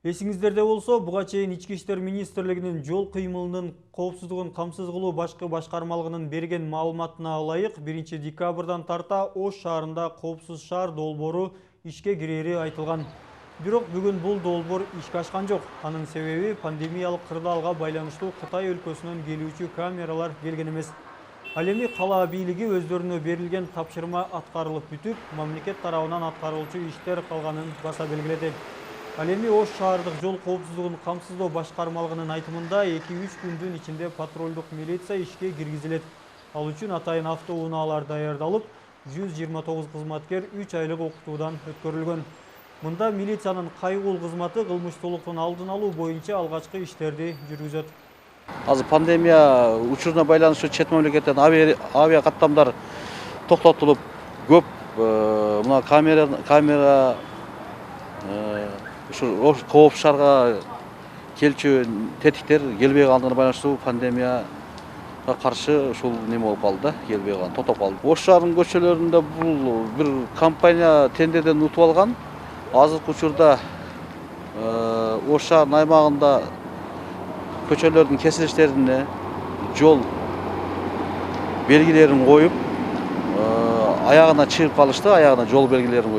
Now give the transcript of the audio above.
Эсиңиздерде болсо, буга чейин Ички иштер министрлигинин жол кыймылынын коопсуздугун камсыз кылуу башкармалыгынын берген маалыматына ылайык 1 декабрдан тарта Ош шаарында коопсуз шаар долбоору ишке кирери айтылган. Бирок бүгүн бул долбоор ишке ашкан жок. Анын себеби пандемиялык кырдаалга байланыштуу Кытай өлкөсүнөн келүүчү камералар келген эмес. Ал эми кала бийлиги өздөрүнө берилген тапшырма аткарылып бүтүп, мамлекет тарабынан аткарылчу иштер калганын баса белгиледи. Ал эми Ош шаардык жол коопсуздугун камсыздоо башкармалыгынын айтымында 2-3 күндүн ичинде патрулдук милиция ишке киргизилет. Ал үчүн атайын автоунаалар даярдалып, 129 кызматкер 3 айлык окутуудан өткөрүлгөн. Мында милициянын кайгул кызматы кылмыштуулуктун алдын алуу боюнча алгачкы иштерди жүргүзөт. Азыр пандемия учуруна байланыштуу чет мамлекеттен авиа каттамдар токтотулуп, көп мына камера ушу кооп шаарга келчү тетиктер келбей калгандыгына байланыштуу пандемияга каршы ушул неме болуп калды да, келбей калды, токтоп калды. Ош шаарынын көчөлөрүндө бул бир компания тендерден утуп алган. Азыркы учурда Ош шаарынын аймагында көчөлөрдүн кесилиштерине жол белгилерин коюп, аягына чыгып калышты, аягына жол белгилерин коюп.